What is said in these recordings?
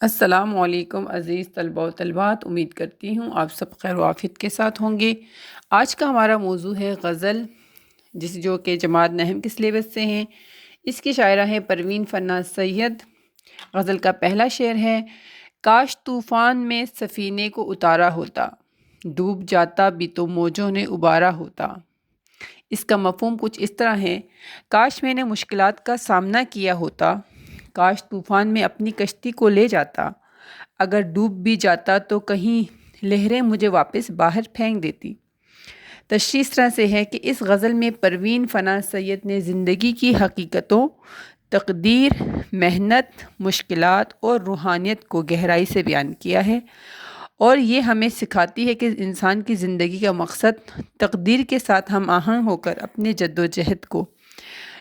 السلام علیکم عزیز طلباء و طلبات، امید کرتی ہوں آپ سب خیر و عافیت کے ساتھ ہوں گے۔ آج کا ہمارا موضوع ہے غزل، جو کہ جماعت نحم کے سلیبس سے ہیں۔ اس کی شاعرہ ہے پروین فناز سید۔ غزل کا پہلا شعر ہے: کاش طوفان میں سفینے کو اتارا ہوتا، ڈوب جاتا بھی تو موجوں نے ابارا ہوتا۔ اس کا مفہوم کچھ اس طرح ہے: کاش میں نے مشکلات کا سامنا کیا ہوتا، کاش طوفان میں اپنی کشتی کو لے جاتا، اگر ڈوب بھی جاتا تو کہیں لہریں مجھے واپس باہر پھینک دیتی۔ تشریح اس طرح سے ہے کہ اس غزل میں پروین فناز سید نے زندگی کی حقیقتوں، تقدیر، محنت، مشکلات اور روحانیت کو گہرائی سے بیان کیا ہے، اور یہ ہمیں سکھاتی ہے کہ انسان کی زندگی کا مقصد تقدیر کے ساتھ ہم آہنگ ہو کر اپنے جد و جہد کو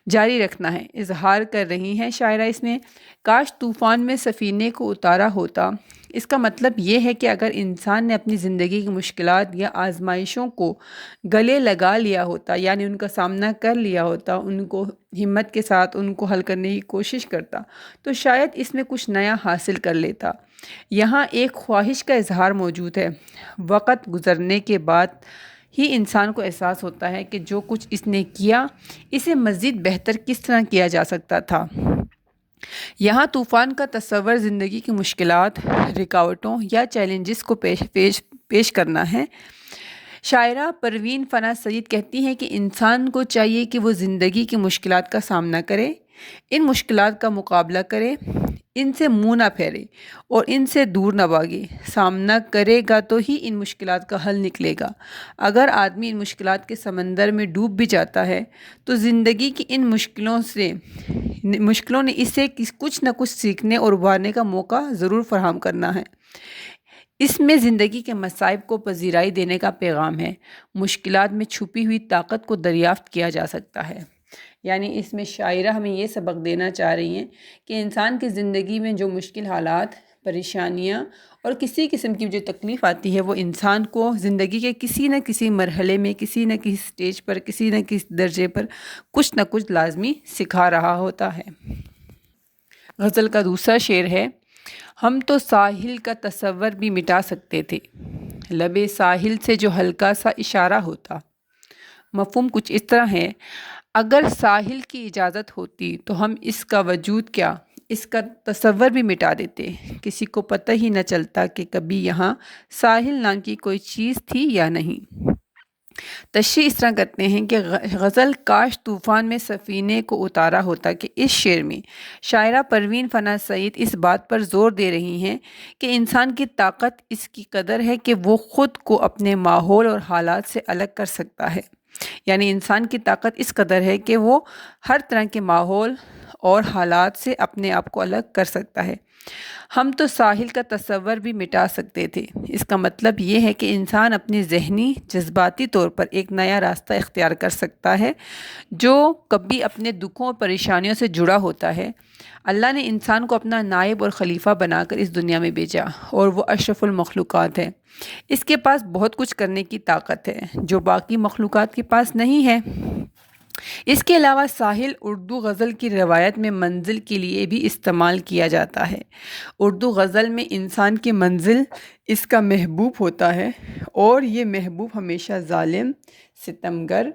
جاری رکھنا ہے۔ اظہار کر رہی ہیں شاعرہ اس میں: کاش طوفان میں سفینے کو اتارا ہوتا۔ اس کا مطلب یہ ہے کہ اگر انسان نے اپنی زندگی کی مشکلات یا آزمائشوں کو گلے لگا لیا ہوتا، یعنی ان کا سامنا کر لیا ہوتا، ان کو ہمت کے ساتھ ان کو حل کرنے کی کوشش کرتا، تو شاید اس میں کچھ نیا حاصل کر لیتا۔ یہاں ایک خواہش کا اظہار موجود ہے۔ وقت گزرنے کے بعد ہی انسان کو احساس ہوتا ہے کہ جو کچھ اس نے کیا، اسے مزید بہتر کس طرح کیا جا سکتا تھا۔ یہاں طوفان کا تصور زندگی کی مشکلات، رکاوٹوں یا چیلنجز کو پیش کرنا ہے۔ شاعرہ پروین فناز سید کہتی ہیں کہ انسان کو چاہیے کہ وہ زندگی کی مشکلات کا سامنا کرے، ان مشکلات کا مقابلہ کرے، ان سے منہ نہ پھیرے اور ان سے دور نہ بھاگے۔ سامنا کرے گا تو ہی ان مشکلات کا حل نکلے گا۔ اگر آدمی ان مشکلات کے سمندر میں ڈوب بھی جاتا ہے تو زندگی کی ان مشکلوں نے اسے کچھ نہ کچھ سیکھنے اور ابھرنے کا موقع ضرور فراہم کرنا ہے۔ اس میں زندگی کے مصائب کو پذیرائی دینے کا پیغام ہے۔ مشکلات میں چھپی ہوئی طاقت کو دریافت کیا جا سکتا ہے۔ یعنی اس میں شاعرہ ہمیں یہ سبق دینا چاہ رہی ہیں کہ انسان کی زندگی میں جو مشکل حالات، پریشانیاں اور کسی قسم کی جو تکلیف آتی ہے، وہ انسان کو زندگی کے کسی نہ کسی مرحلے میں، کسی نہ کسی سٹیج پر، کسی نہ کسی درجے پر کچھ نہ کچھ لازمی سکھا رہا ہوتا ہے۔ غزل کا دوسرا شعر ہے: ہم تو ساحل کا تصور بھی مٹا سکتے تھے، لبِ ساحل سے جو ہلکا سا اشارہ ہوتا۔ مفہوم کچھ اس طرح ہے: اگر ساحل کی اجازت ہوتی تو ہم اس کا وجود کیا، اس کا تصور بھی مٹا دیتے، کسی کو پتہ ہی نہ چلتا کہ کبھی یہاں ساحل نام کی کوئی چیز تھی یا نہیں۔ تشریح اس طرح کرتے ہیں کہ غزل کاش طوفان میں سفینے کو اتارا ہوتا کہ اس شعر میں شاعرہ پروین فناز سید اس بات پر زور دے رہی ہیں کہ انسان کی طاقت اس کی قدر ہے کہ وہ خود کو اپنے ماحول اور حالات سے الگ کر سکتا ہے۔ یعنی انسان کی طاقت اس قدر ہے کہ وہ ہر طرح کے ماحول اور حالات سے اپنے آپ کو الگ کر سکتا ہے۔ ہم تو ساحل کا تصور بھی مٹا سکتے تھے۔ اس کا مطلب یہ ہے کہ انسان اپنی ذہنی، جذباتی طور پر ایک نیا راستہ اختیار کر سکتا ہے جو کبھی اپنے دکھوں اور پریشانیوں سے جڑا ہوتا ہے۔ اللہ نے انسان کو اپنا نائب اور خلیفہ بنا کر اس دنیا میں بھیجا، اور وہ اشرف المخلوقات ہے۔ اس کے پاس بہت کچھ کرنے کی طاقت ہے جو باقی مخلوقات کے پاس نہیں ہے۔ اس کے علاوہ ساحل اردو غزل کی روایت میں منزل کے لیے بھی استعمال کیا جاتا ہے۔ اردو غزل میں انسان کی منزل اس کا محبوب ہوتا ہے، اور یہ محبوب ہمیشہ ظالم، ستمگر،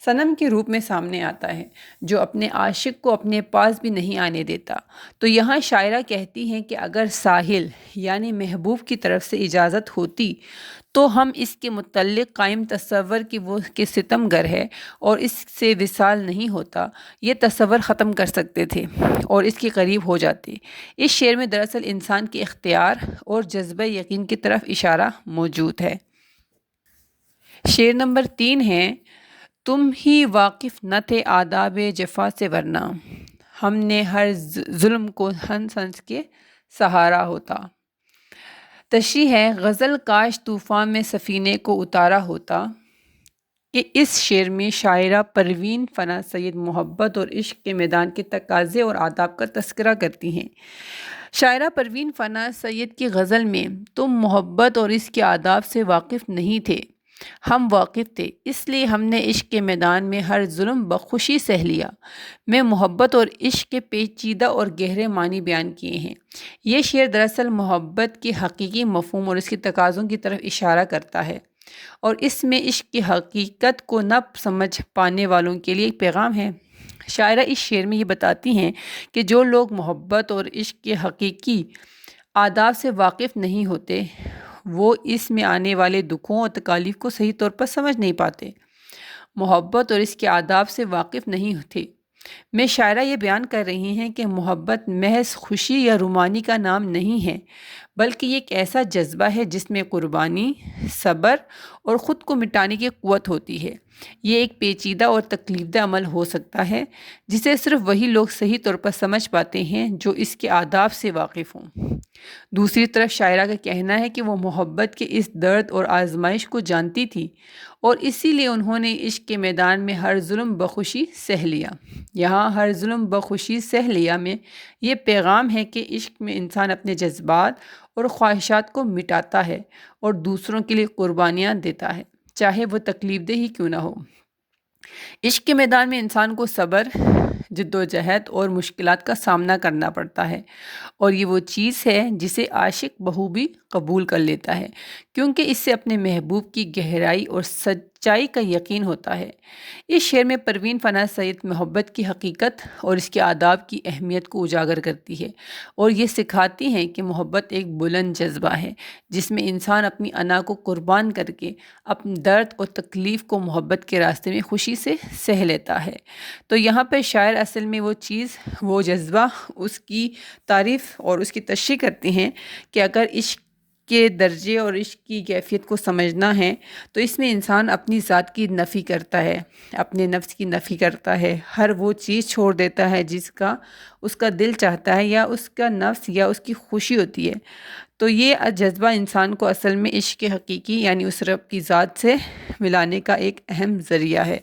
صنم کے روپ میں سامنے آتا ہے جو اپنے عاشق کو اپنے پاس بھی نہیں آنے دیتا۔ تو یہاں شاعرہ کہتی ہیں کہ اگر ساحل یعنی محبوب کی طرف سے اجازت ہوتی تو ہم اس کے متعلق قائم تصور کہ وہ کہ ستمگر ہے اور اس سے وصال نہیں ہوتا، یہ تصور ختم کر سکتے تھے اور اس کے قریب ہو جاتے۔ اس شعر میں دراصل انسان کے اختیار اور جذبہ یقین کی طرف اشارہ موجود ہے۔ شعر نمبر 3 ہے: تم ہی واقف نہ تھے آداب جفا سے، ورنہ ہم نے ہر ظلم کو ہنس ہنس کے سہارا ہوتا۔ تشریح ہے: غزل کاش طوفان میں سفینے کو اتارا ہوتا کہ اس شعر میں شاعرہ پروین فناز سید محبت اور عشق کے میدان کے تقاضے اور آداب کا تذکرہ کرتی ہیں۔ شاعرہ پروین فناز سید کی غزل میں تم محبت اور اس کے آداب سے واقف نہیں تھے، ہم واقف تھے، اس لیے ہم نے عشق کے میدان میں ہر ظلم بخوشی سہ لیا۔ میں محبت اور عشق کے پیچیدہ اور گہرے معنی بیان کیے ہیں۔ یہ شعر دراصل محبت کے حقیقی مفہوم اور اس کے تقاضوں کی طرف اشارہ کرتا ہے، اور اس میں عشق کی حقیقت کو نہ سمجھ پانے والوں کے لیے ایک پیغام ہے۔ شاعرہ اس شعر میں یہ بتاتی ہیں کہ جو لوگ محبت اور عشق کے حقیقی آداب سے واقف نہیں ہوتے، وہ اس میں آنے والے دکھوں اور تکالیف کو صحیح طور پر سمجھ نہیں پاتے، محبت اور اس کے آداب سے واقف نہیں ہوتے۔ میں شاعرہ یہ بیان کر رہی ہیں کہ محبت محض خوشی یا رومانی کا نام نہیں ہے، بلکہ یہ ایک ایسا جذبہ ہے جس میں قربانی، صبر اور خود کو مٹانے کی قوت ہوتی ہے۔ یہ ایک پیچیدہ اور تکلیف دہ عمل ہو سکتا ہے جسے صرف وہی لوگ صحیح طور پر سمجھ پاتے ہیں جو اس کے آداب سے واقف ہوں۔ دوسری طرف شاعرہ کا کہنا ہے کہ وہ محبت کے اس درد اور آزمائش کو جانتی تھی، اور اسی لیے انہوں نے عشق کے میدان میں ہر ظلم بخوشی سہ لیا۔ یہاں ہر ظلم بخوشی سہ لیا میں یہ پیغام ہے کہ عشق میں انسان اپنے جذبات اور خواہشات کو مٹاتا ہے اور دوسروں کے لیے قربانیاں دیتا ہے، چاہے وہ تکلیف دہ ہی کیوں نہ ہو۔ عشق کے میدان میں انسان کو صبر، جدوجہد اور مشکلات کا سامنا کرنا پڑتا ہے، اور یہ وہ چیز ہے جسے عاشق بخوبی قبول کر لیتا ہے، کیونکہ اس سے اپنے محبوب کی گہرائی اور سچائی کا یقین ہوتا ہے۔ اس شعر میں پروین فناز سعید محبت کی حقیقت اور اس کے آداب کی اہمیت کو اجاگر کرتی ہے، اور یہ سکھاتی ہیں کہ محبت ایک بلند جذبہ ہے جس میں انسان اپنی انا کو قربان کر کے اپنے درد اور تکلیف کو محبت کے راستے میں خوشی سے سہ لیتا ہے۔ تو یہاں پہ شاعر اصل میں وہ چیز، وہ جذبہ، اس کی تعریف اور اس کی تشریح کرتے ہیں کہ اگر عشق کے درجے اور عشق کی کیفیت کو سمجھنا ہے تو اس میں انسان اپنی ذات کی نفی کرتا ہے، اپنے نفس کی نفی کرتا ہے، ہر وہ چیز چھوڑ دیتا ہے جس کا اس کا دل چاہتا ہے یا اس کا نفس یا اس کی خوشی ہوتی ہے۔ تو یہ جذبہ انسان کو اصل میں عشق کے حقیقی یعنی اس رب کی ذات سے ملانے کا ایک اہم ذریعہ ہے۔